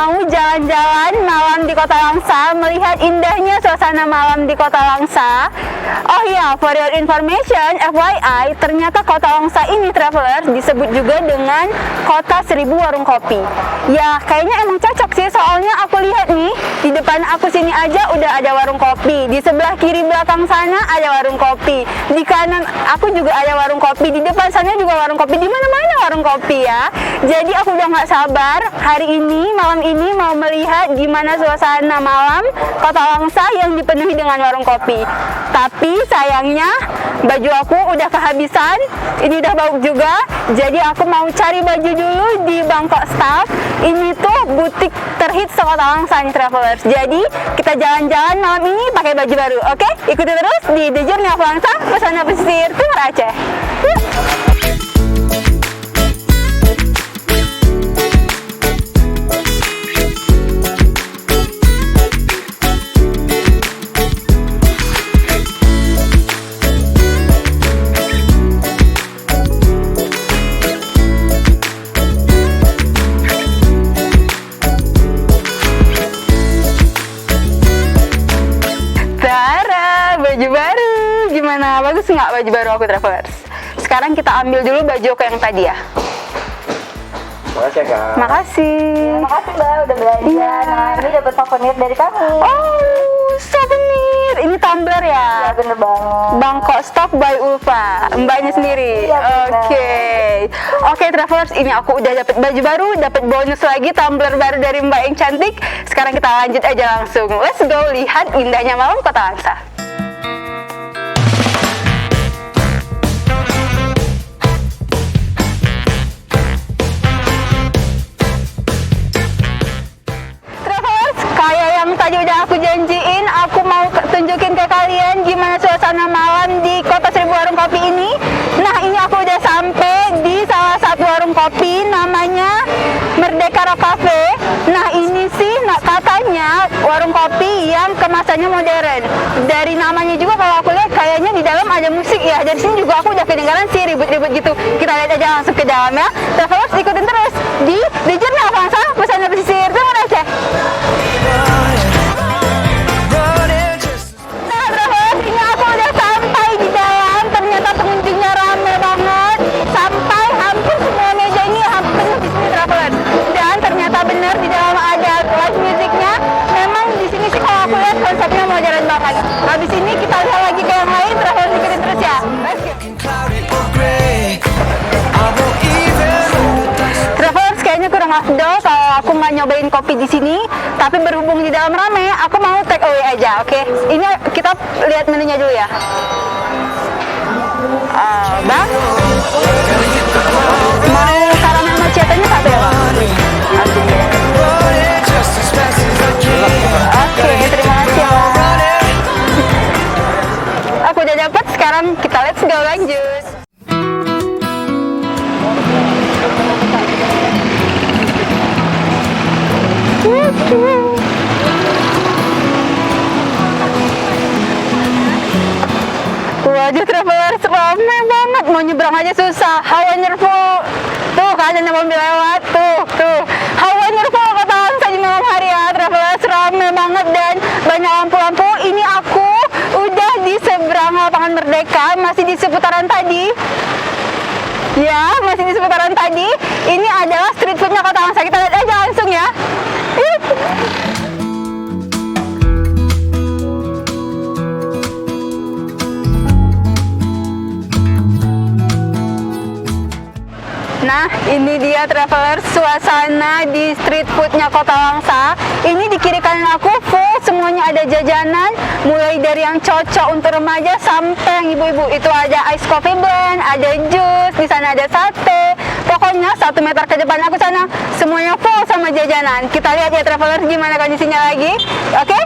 mau jalan-jalan malam di Kota Langsa, melihat indahnya suasana malam di Kota Langsa. Oh iya, for your information, FYI, ternyata Kota Langsa ini traveler disebut juga dengan Kota 1000 Warung Kopi. Ya, kayaknya emang cocok sih, soalnya aku lihat nih, di depan aku sini aja udah ada warung kopi. Di sebelah kiri belakang sana ada warung kopi. Di kanan aku juga ada warung kopi. Di depan sana juga warung kopi. Di mana-mana warung kopi ya. Jadi aku udah nggak sabar hari ini, malam ini mau melihat gimana suasana malam Kota Langsa yang dipenuhi dengan warung kopi. Tapi sayangnya baju aku udah kehabisan. Ini udah bau juga. Jadi aku mau cari baju dulu di Bangkok Staff. Ini tuh butik terhits Kota Langsa nih travelers. Jadi kita jalan-jalan malam ini pakai baju baru. Oke? Ikuti terus di The Journey of Langsa, Pesona Pesisir Timur Aceh. Baju baru, gimana? Bagus nggak baju baru aku travelers? Sekarang kita ambil dulu baju aku yang tadi ya. Makasih ya, Kak. Makasih. Ya, makasih Mbak udah belanja. Iya. Nah, ini dapat souvenir dari kami. Oh, souvenir. Ini tumbler ya? Ya bener banget. Bangkok Stop by Ulfa, mbaknya sendiri. Iya, Oke, travelers, ini aku udah dapat baju baru, dapat bonus lagi tumbler baru dari mbak yang cantik. Sekarang kita lanjut aja langsung. Let's go lihat indahnya malam Kota Langsa. Tadi udah aku janjiin, aku mau tunjukin ke kalian gimana suasana malam di Kota 1000 Warung Kopi ini. Nah, ini aku udah sampai di salah satu warung kopi, namanya Merdeka Rock Cafe. Nah, ini sih katanya warung kopi yang kemasannya modern. Dari namanya juga kalau aku lihat kayaknya di dalam ada musik ya. Dari sini juga aku udah kedengaran sih ribut-ribut gitu. Kita lihat aja langsung ke dalam ya. Travelers, ikutin terus di The Journey of Langsa, Pesona Pesisir Timur Aceh. Bener di dalam ada live musicnya. Memang di sini sih kalau aku lihat konsepnya modern banget. Habis ini kita lihat lagi ke yang lain, terus ikutin terus ya. Travelers, kayaknya kurang afdol kalau aku nggak nyobain kopi di sini. Tapi berhubung di dalam rame, aku mau take away aja. Oke, ini kita lihat menunya dulu ya. Bang, mau karamel macchiatanya satu ya, Bang? Oke, terima kasih ya. Aku udah dapat, sekarang kita let's go lanjut. Waduh travelers, ramai banget, mau nyebrang aja susah. How wonderful. Tuh kan ada mobil lewat, tuh. How wonderful Kota Langsa di malam hari ya travelers, ramai banget dan banyak lampu-lampu. Ini aku udah di seberang lapangan Merdeka, masih di seputaran tadi. Ya, masih di seputaran tadi. Ini adalah street foodnya Kota Langsa. Kita lihat aja langsung ya. Nah, ini dia traveler suasana di street foodnya Kota Langsa. Ini di kiri kanan aku full semuanya ada jajanan, mulai dari yang cocok untuk remaja sampai yang ibu-ibu. Itu ada ice coffee blend, ada jus, di sana ada sate. Pokoknya 1 meter ke depan aku sana semuanya full sama jajanan. Kita lihat ya traveler gimana kondisinya lagi. Oke?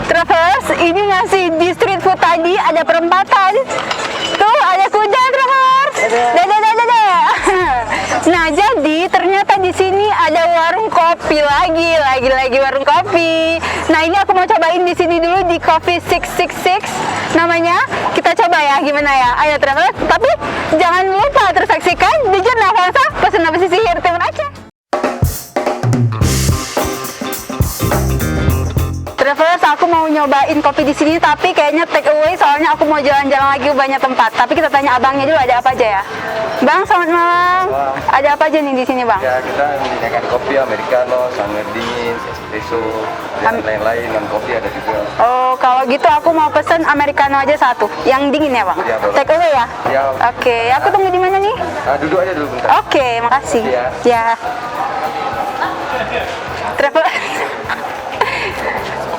Travelers, ini masih di street food tadi, ada perempatan. Tuh, ada kuda travelers. Dadah. Nah, jadi ternyata di sini ada warung kopi lagi warung kopi. Nah, ini aku mau cobain di sini dulu di Coffee 666 namanya. Kita coba ya gimana ya. Ayo travelers, tapi jangan lupa terus saksikan The Journey cobain kopi di sini, tapi kayaknya take away soalnya aku mau jalan-jalan lagi ke banyak tempat. Tapi kita tanya abangnya dulu ada apa aja ya. Bang, selamat malam. Ada apa aja nih di sini, Bang? Ya, kita menyediakan kopi americano, sangat dingin, espresso, dan lain-lain. Non kopi ada juga. Oh, kalau gitu aku mau pesen americano aja satu, yang dingin ya, Bang? Ya, boleh. Take away ya? Ya. Oke, aku tunggu di mana nih? Duduk aja dulu bentar. Oke, makasih. Ya. Ya.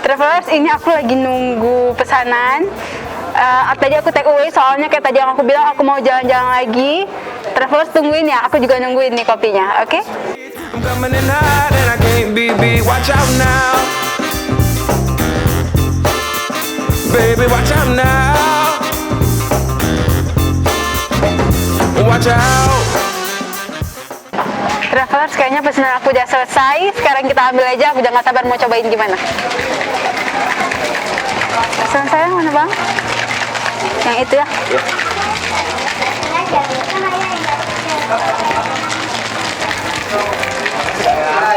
Travelers, ini aku lagi nunggu pesanan. Tadi aku take away soalnya kayak tadi yang aku bilang aku mau jalan-jalan lagi. Travelers tungguin ya, aku juga nungguin nih kopinya, oke? I'm coming in hot and I can't be beat. Watch out now, baby. Watch out now. Watch out. Travelers, kayaknya pesanan aku udah selesai. Sekarang kita ambil aja, aku udah gak sabar mau cobain gimana. Pesanan saya yang mana, Bang? Yang itu ya?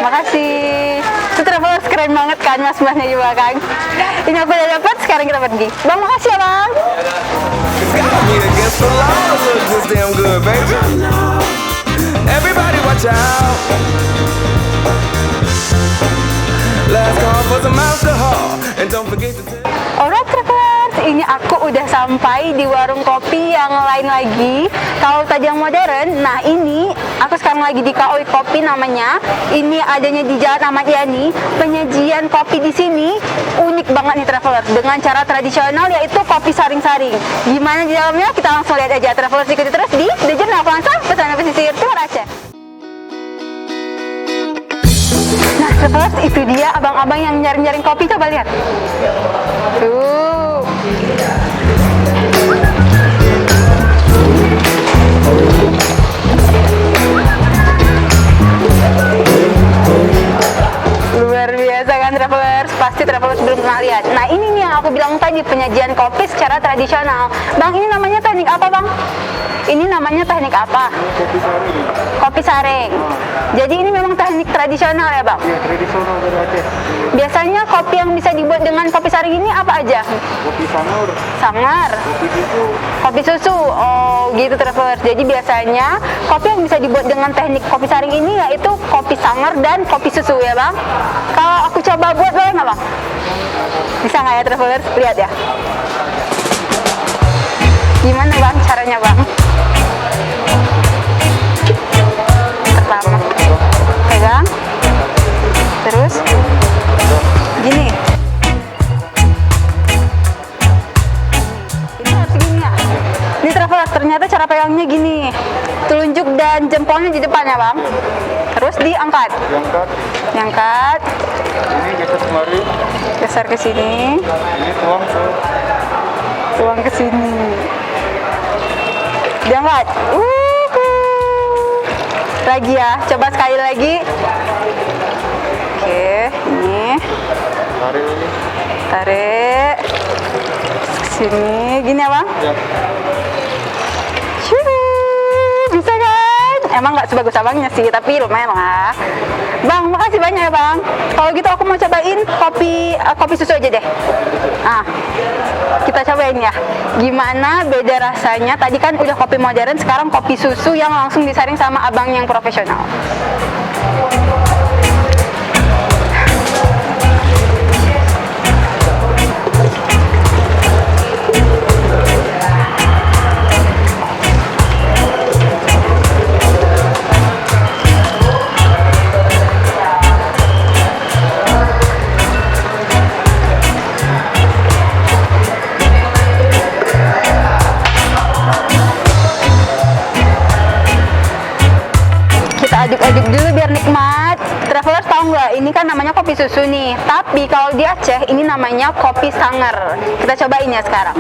Makasih. Itu Travelers keren banget kan mas-masnya di belakang. Ini aku udah dapat, sekarang kita pergi. Bang, makasih ya, Bang. Got me against the law. Look this damn good, baby. Everybody watch out. Last call for some alcohol. And don't forget to take. Alright Travelers, ini aku udah sampai di warung kopi yang lain lagi. Kalau tadi yang modern, nah ini aku sekarang lagi di KOI Kopi namanya. Ini adanya di Jalan Ahmad Yani. Penyajian kopi di sini unik banget nih Travelers, dengan cara tradisional yaitu kopi saring-saring. Gimana di dalamnya? Kita langsung lihat aja. Travelers, ikuti terus di The Journal Langsung Pesanan Pesisir Timur Aceh. Nah, Travelers, itu dia abang-abang yang nyaring-nyaring kopi, coba lihat. Tuh. Luar biasa kan Travelers? Pasti Travelers belum pernah lihat. Nah, ini nih yang aku bilang tadi, penyajian kopi secara tradisional. Bang, ini namanya teknik apa, Bang? Ini namanya teknik apa? Kopi saring. Kopi saring. Jadi ini memang teknik tradisional ya, Bang? Ya, tradisional dari Aceh. Biasanya kopi yang bisa dibuat dengan kopi saring ini apa aja? Kopi sangur, Sangar, kopi susu. kopi susu. Oh, gitu Travelers. Jadi biasanya kopi yang bisa dibuat dengan teknik kopi saring ini yaitu kopi sangar dan kopi susu ya, Bang? Kalau aku coba buat boleh nggak, Bang? Bisa nggak ya Travelers? Lihat ya. Gimana, Bang, caranya, Bang? Pertama, pegang, terus gini. Ini harus gini ya. Ini Travelers, ternyata cara pegangnya gini. Telunjuk dan jempolnya di depan ya, Bang. Terus diangkat. Diangkat. Diangkat, Ini geser kemari. geser ke sini, Ini tuang ke sini. Diangkat. Lagi ya, coba sekali lagi. Oke, ini tarik ini. tarik sini, gini ya, Bang? Ya. Bisa kan? Emang nggak sebagus abangnya sih, tapi lumayan lah. Bang, makasih banyak ya, Bang. Kalau gitu aku mau cobain kopi susu aja deh. Ah, kita cobain ya. Gimana beda rasanya? Tadi kan udah kopi modern, sekarang kopi susu yang langsung disaring sama abang yang profesional. Aduk-aduk dulu biar nikmat. Travelers tahu nggak? Ini kan namanya kopi susu nih. Tapi kalau di Aceh ini namanya kopi sangar. Kita cobain ya sekarang.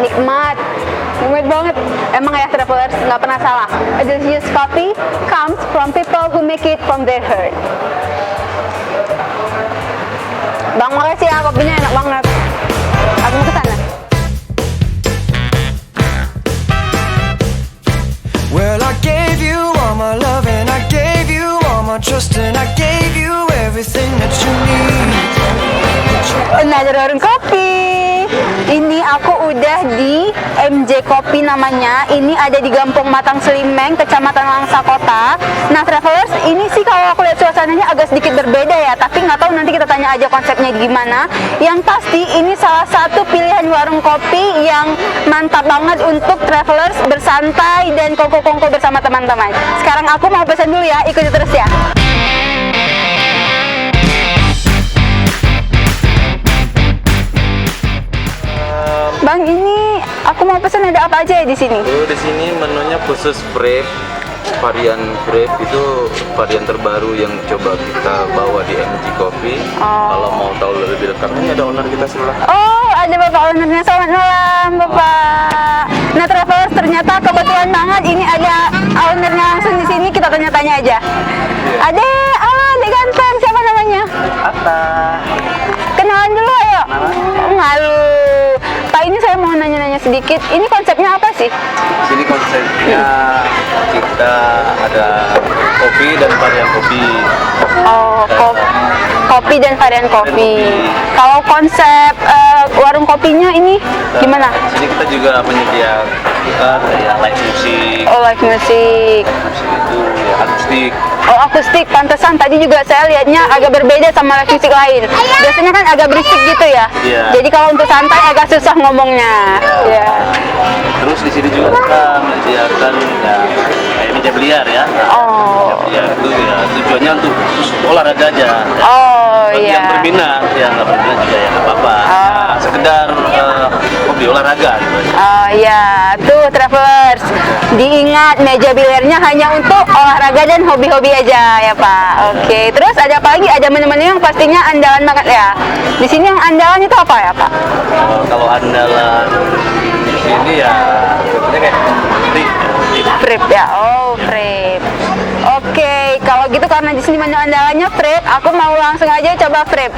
Nikmat, nikmat banget. Emang ya Travelers, nggak pernah salah. A delicious coffee comes from people who make it from their heart. Bang, makasih ya, kopinya enak banget. Aku mau ke sana. Well, I gave you all my love and I gave you all my trust and I gave ada warung kopi. Ini aku udah di MJ Kopi namanya. Ini ada di Gampong Matang Selimeng, Kecamatan Langsa Kota. Nah travelers, ini sih kalau aku lihat suasananya agak sedikit berbeda ya. Tapi nggak tahu, nanti kita tanya aja konsepnya gimana. Yang pasti ini salah satu pilihan warung kopi yang mantap banget untuk travelers bersantai dan kongko-kongko bersama teman-teman. Sekarang aku mau pesan dulu ya, ikuti terus ya. Bang, ini aku mau pesan, ada apa aja ya di sini? Di sini menunya khusus frappe, varian frappe itu varian terbaru yang coba kita bawa di MJ Coffee. Kalau mau tahu lebih lengkap, ini ada owner kita sebelah. Oh, ada Bapak ownernya. Selamat malam, Bapak. Nah, travelers, ternyata kebetulan banget ini ada ownernya langsung di sini. Kita tanya-tanya aja. Ada, Adek ganteng, siapa namanya? Atta. Kenalan dulu, ayo. Malu. Pak, ini saya mau nanya-nanya sedikit. Ini konsepnya apa sih? Di sini konsepnya kita ada kopi dan varian kopi. Oh, kopi dan varian kopi. Kalau konsep warung kopinya ini gimana? Di sini kita juga menyediakan ya live music. Oh, live music. Musik itu ya akustik. Oh, akustik. Pantesan tadi juga saya lihatnya agak berbeda sama live music lain. Biasanya kan agak berisik gitu ya. Iya. Jadi kalau untuk santai agak susah ngomongnya. Iya. Terus di sini juga kita menyediakan ya kayak meja biliar ya. Oh. Ya itu ya tujuannya untuk olahraga aja. Oh, Bagi yang iya. berminat, yang nggak berminat juga ya nggak apa-apa. Nah, sekedar hobi olahraga gitu. Oh ya, tuh travelers, diingat meja biliarnya hanya untuk olahraga dan hobi-hobi aja ya Pak. Oke, terus ada apa lagi? Ada menu-menu yang pastinya andalan banget ya. Di sini yang andalan itu apa ya Pak? Kalau andalan di sini ya sebetulnya kayak Frappe ya. Oh, frappe. Oke, kalau gitu karena di sini menu andalannya frappe, aku mau langsung aja coba frappe.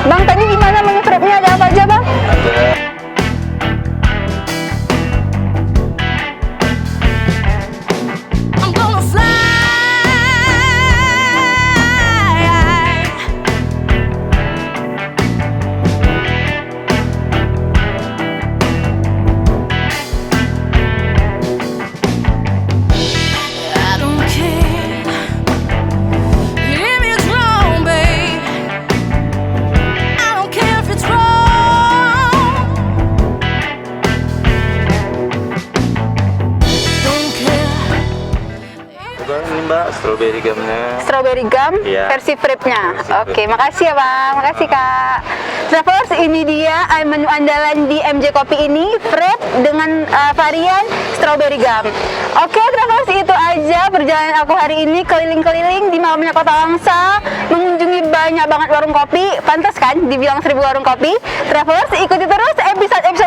Bang, tadi gimana menu frappe-nya, ada apa aja Bang? I'm gonna fly. I don't care if it's wrong, babe. I don't care if it's wrong. Don't care. Bukan ini Mbak, strawberry gumnya. Strawberry gum Iya. versi frappe-nya. Versi Oke, makasih ya Bang. Makasih Kak. Travelers, ini dia menu andalan di MJ Kopi ini, frappe dengan varian strawberry gum. Oke, travelers, itu aja perjalanan aku hari ini keliling-keliling di malamnya Kota Langsa, mengunjungi banyak banget warung kopi. Pantas kan dibilang 1000 warung kopi. Travelers, ikuti terus episode-episode